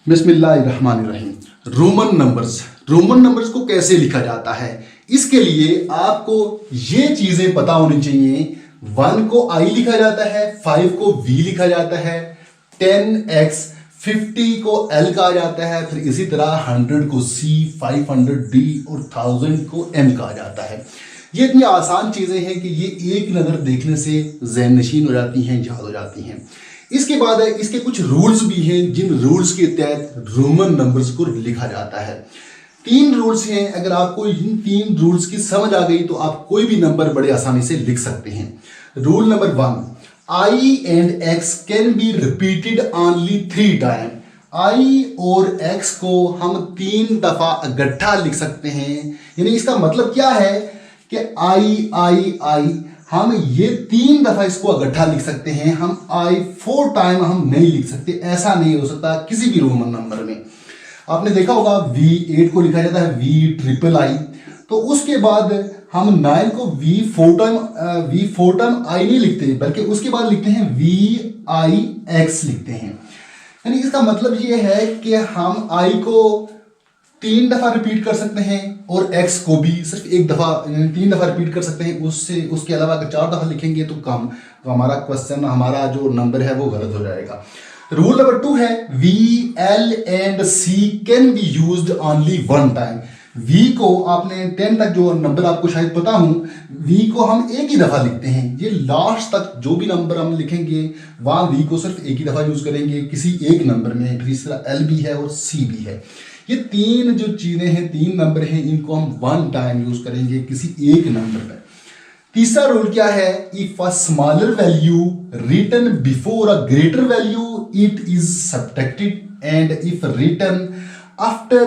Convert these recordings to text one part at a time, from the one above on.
बिस्मिल्लाहिर्रहमानिर्रहीम। Roman numbers को कैसे लिखा जाता है, इसके लिए आपको ये चीजें पता होनी चाहिए। 1 को I लिखा जाता है, 5 को V लिखा जाता है, 10x 50 को L कहा जाता है, फिर इसी तरह 100 को C, 500 D और 1000 को M कहा जाता है। ये इतनी आसान चीजें हैं कि ये एक नज़र देखने से ज़हन नशीन हो जाती हैं, याद हो जाती हैं। इसके बाद है इसके कुछ रूल्स भी हैं, जिन रूल्स के तहत रोमन नंबर्स को लिखा जाता है। 3 रूल्स हैं, अगर आपको इन 3 रूल्स की समझ आ गई तो आप कोई भी नंबर बड़े आसानी से लिख सकते हैं। Rule number 1, I and X can be repeated only 3 time. I और X को हम 3 दफा इकट्ठा लिख सकते हैं। यानी इसका मतलब क्या है कि I हम ये 3 दफा इसको इकट्ठा लिख सकते हैं। हम I 4 टाइम हम नहीं लिख सकते, ऐसा नहीं हो सकता किसी भी रोमन नंबर में। आपने देखा होगा V8 को लिखा जाता है V III, तो उसके बाद हम 9 को V4 टाइम I नहीं लिखते, बल्कि उसके बाद लिखते हैं VIX लिखते हैं। यानी इसका मतलब ये है कि हम I को 3 दफा रिपीट कर सकते हैं और X को भी सिर्फ 1 दफा 3 दफा रिपीट कर सकते हैं। उसके अलावा अगर 4 दफा लिखेंगे तो हमारा क्वेश्चन, हमारा जो नंबर है वो गलत हो जाएगा। रूल नंबर 2 है V, L and C can be used only 1 time. V को आपने 10 तक जो नंबर आपको शायद पता हो, V को हम एक ही दफा लिखते हैं। ये लास्ट तक जो भी नंबर हम लिखेंगे वहां V को सिर्फ एक ही दफा यूज करेंगे किसी एक नंबर में। फिर इस तरह L भी है और C भी है। ये 3 जो चीजें हैं, 3 नंबर हैं, इनको हम 1 टाइम यूज करेंगे किसी एक नंबर पर। तीसरा रूल क्या है, if a smaller value written before a greater value it is subtracted and if written after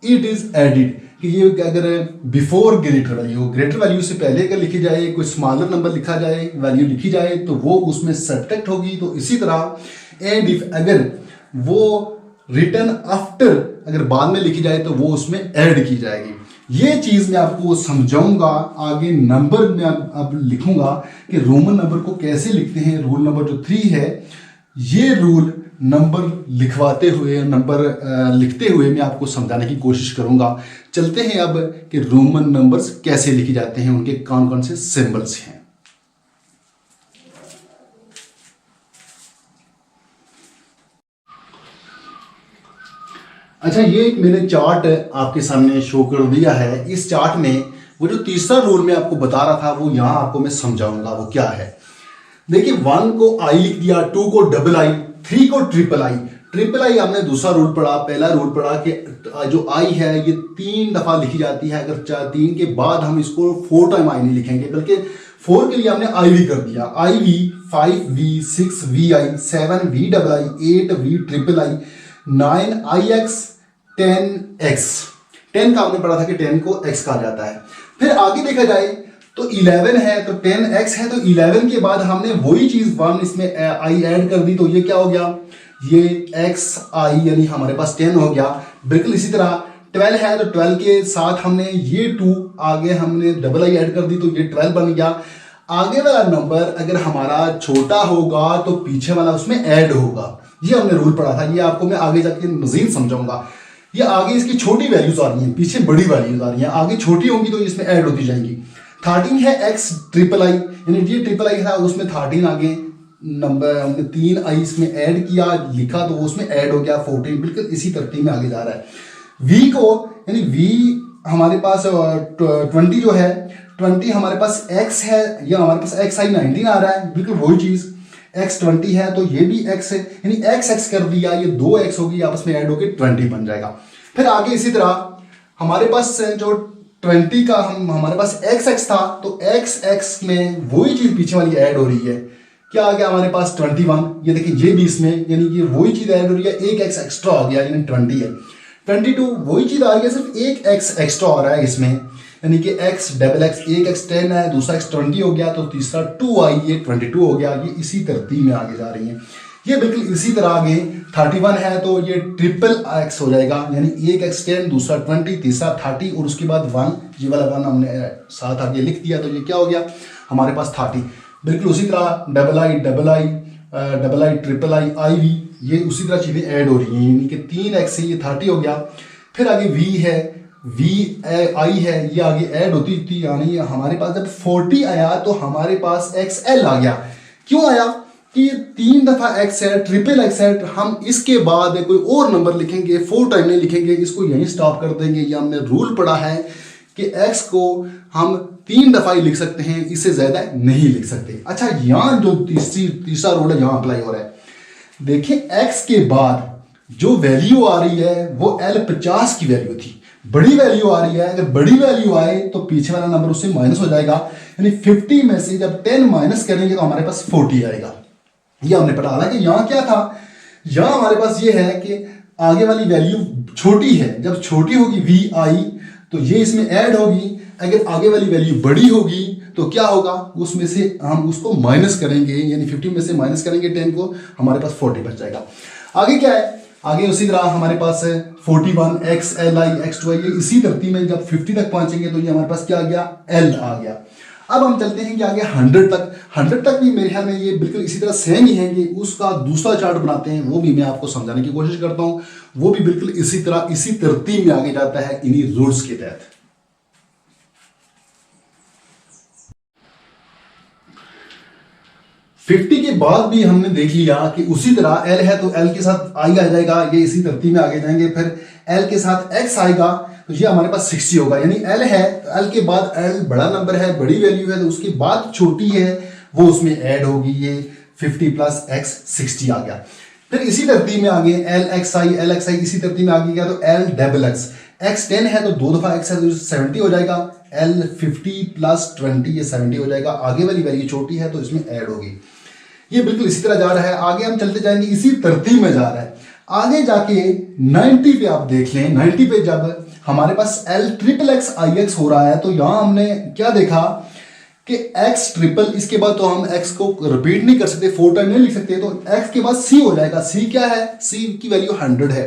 it is added. कि ये अगर बिफोर ग्रेटर वैल्यू से पहले अगर लिखी जाए, कोई स्मॉलर नंबर लिखा जाए, वैल्यू लिखी जाए तो वो उसमें सब्ट्रैक्ट होगी। तो इसी तरह एंड इफ अगर वो रिटर्न आफ्टर अगर बाद में लिखी जाए तो वो उसमें ऐड की जाएगी। ये चीज मैं आपको समझाऊंगा आगे। नंबर में अब लिखूंगा कि रोमन नंबर को कैसे लिखते हैं। रूल नंबर जो 3 है, ये रूल नंबर लिखते हुए मैं आपको समझाने की कोशिश करूंगा। चलते हैं अब कि रोमन नंबर्स कैसे लिखे जाते हैं, उनके कौन कौन से सिंबल्स हैं। अच्छा, ये एक मैंने चार्ट आपके सामने शो कर दिया है। इस चार्ट में वो जो तीसरा रूल मैं आपको बता रहा था वो यहां आपको मैं समझाऊंगा वो क्या है। देखिए, 1 को I लिख दिया, 2 को II, 3 को III हमने दूसरा रूल पढ़ा। पहला रूल पढ़ा कि जो I है ये 3 दफा लिखी जाती है। अगर 3 के बाद हम इसको 4 टाइम I नहीं लिखेंगे, बल्कि 4 के लिए हमने IV कर दिया। IV, 5V, 6VI, 7VII, 8VIII, 9IX, 10X। 10 का हमने पढ़ा था कि 10 को X कहा जाता है। फिर आगे देखा जाए तो 11 है, तो 10X है, तो 11 के बाद हमने वही चीज 1 इसमें I ऐड कर दी, तो ये क्या हो गया, ये XI यानी हमारे पास 10 हो गया। बिल्कुल इसी तरह 12 है, तो 12 के साथ हमने ये 2 आगे हमने II ऐड कर दी, तो ये 12 बन गया। आगे वाला नंबर अगर हमारा छोटा होगा तो पीछे वाला उसमें ऐड होगा। ये हमने रूल पढ़ा था, ये आपको मैं आगे जाके मजीद समझाऊंगा। ये आगे इसकी छोटी वैल्यूज आ रही हैं, पीछे बड़ी वैल्यूज आ रही हैं। आगे छोटी होंगी तो इसमें ऐड होती जाएंगी। 13 है XIII, यानी ये III है, उसमें 13 आगे नंबर हमने 3 I इसमें ऐड किया, लिखा, तो उसमें ऐड हो गया 14। बिल्कुल इसी तरतीब में आगे जा रहा है। V को यानी V हमारे पास 20 जो है, 20 हमारे पास X है, या हमारे पास XI 19 आ रहा है। बिल्कुल वही चीज X 20 है, तो ये भी X है, यानी XX कर दिया, ये 2X होगी, आपस में ऐड होकर 20 बन जाएगा। फिर आगे इसी तरह हमारे पास जो 20 का हमारे पास XX था, तो XX में वही चीज पीछे वाली ऐड हो रही है। क्या आ गया हमारे पास 21, ये देखिए ये भी इसमें, यानी कि वही चीज ऐड हो रही है, एक X एक्स्ट्रा आ गया, यानी 20 है। 22 वही चीज आ गई, सिर्फ एक X एक्स्ट्रा आ रहा है इसमें, यानी कि XX, एक X 10 है, दूसरा X 20 हो गया, तो तीसरा 2I ये 22 हो गया। ये इसी तरतीब में आगे जा रही है। ये बिल्कुल इसी तरह आगे 31 है, तो ये XXX हो जाएगा, यानी एक X 10, दूसरा 20, तीसरा 30 और उसके बाद 1, ये वाला 1 हमने साथ आगे लिख दिया, तो ये क्या हो गया हमारे पास 30। बिल्कुल उसी तरह II double I, triple I, I V, ये उसी तरह चीज़ें ऐड हो रही हैं, यानी कि 3x से ये 30 हो गया। फिर आगे v है, v आई है, ये आगे ऐड होती थी, यानी हमारे पास जब 40 आया तो हमारे पास XL आ गया। क्यों आया कि ये 3 दफ़ा x है, ट्रिपल x है, हम इसके बाद कोई और नंबर लिखेंगे, 4 टाइम नहीं लिखेंगे, इसको यहीं स्टॉप कर देंगे। ये हमने रूल पढ़ा है कि x को हम 3 दफ़ा ही लिख सकते हैं, इससे ज़्यादा नहीं लिख सकते। अच्छा, यहाँ जो तीसरा रूल है यहाँ अप्लाई हो रहा है। देखिए x के बाद जो वैल्यू आ रही है वो L50 की वैल्यू थी, बड़ी वैल्यू आ रही है। अगर बड़ी वैल्यू आए तो पीछे वाला नंबर उससे माइनस हो जाएगा, यानी 50 में से जब 10 माइनस करेंगे तो हमारे पास 40 आएगा। ये हमने पढ़ा। हालांकि यहाँ क्या था, यहाँ हमारे पास ये है कि आगे वाली वैल्यू छोटी है, जब छोटी होगी वी आई तो ये इसमें ऐड होगी। अगर आगे वाली वैल्यू बड़ी होगी तो क्या होगा, उसमें से हम उसको माइनस करेंगे, यानी 50 में से माइनस करेंगे 10 को, हमारे पास 40 बच जाएगा। आगे क्या है, आगे उसी तरह हमारे पास है 41 XLI X2I, ये इसी तरतीब में जब 50 तक पहुंचेंगे तो ये हमारे पास क्या आ गया, L आ गया। अब हम चलते हैं कि आगे 100 तक। 100 तक भी मेरे ख्याल में ये बिल्कुल इसी तरह सेम ही है कि उसका दूसरा चार्ट बनाते हैं, वो भी मैं आपको समझाने की कोशिश करता हूं। वो भी बिल्कुल इसी तरह इसी तरतीब में आगे जाता है इन्हीं रूल्स के तहत। फिफ्टी के बाद भी हमने देख लिया कि उसी तरह L है तो L के साथ I आ जाएगा, ये इसी तरतीब में आगे जाएंगे। फिर L के साथ X आएगा तो ये हमारे पास 60 होगा, यानी L है तो L के बाद L बड़ा नंबर है, बड़ी वैल्यू है, तो उसके बाद छोटी है वो उसमें ऐड होगी, ये 50 प्लस X 60 आ गया। फिर इसी तरतीब में आगे LXI इसी तरतीब में आगे गया तो L डबल X, X 10 है तो 2 दफा X है तो 70 हो जाएगा, L 50 प्लस 20 ये 70 हो जाएगा। आगे वाली वैल्यू छोटी है तो इसमें ऐड होगी। ये बिल्कुल इसी तरह जा रहा है, आगे हम चलते जाएंगे, इसी तरतीब में जा रहा है। आगे जाके 90 पे आप देख लें, 90 पे जब हमारे पास L ट्रिपल X IX हो रहा है तो यहां हमने क्या देखा कि X ट्रिपल, इसके बाद तो हम X को रिपीट नहीं कर सकते, 4 टाइम नहीं लिख सकते, तो X के बाद C हो जाएगा। C क्या है, C की वैल्यू 100 है,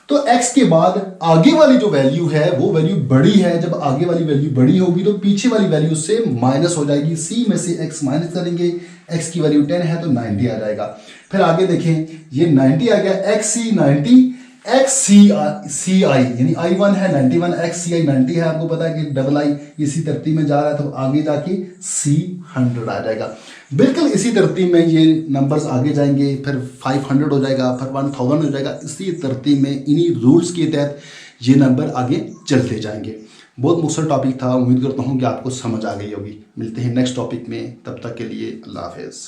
तो X के बाद आगे वाली जो वैल्यू है वो वैल्यू बड़ी है। जब आगे वाली वैल्यू बड़ी होगी तो पीछे वाली वैल्यू से माइनस हो जाएगी, C में से X माइनस करेंगे, X की वैल्यू 10 है तो 90 आ जाएगा। फिर आगे देखें, ये 90 आ गया, XC 90, XCI यानी I1 है 91, XCI 90 है, आपको पता है कि डबल आई इसी तरतीब में जा रहा है तो आगे जाके C 100 आ जाएगा। बिल्कुल इसी तरतीब में ये नंबर्स आगे जाएंगे, फिर 500 हो जाएगा, फिर 1000 हो जाएगा। इसी तरतीब में इन्हीं रूल्स के तहत ये नंबर आगे चलते जाएंगे। बहुत मुश्किल टॉपिक था, उम्मीद करता हूँ कि आपको समझ आ गई होगी। मिलते हैं नेक्स्ट टॉपिक में, तब तक के लिए अल्लाह हाफिज़।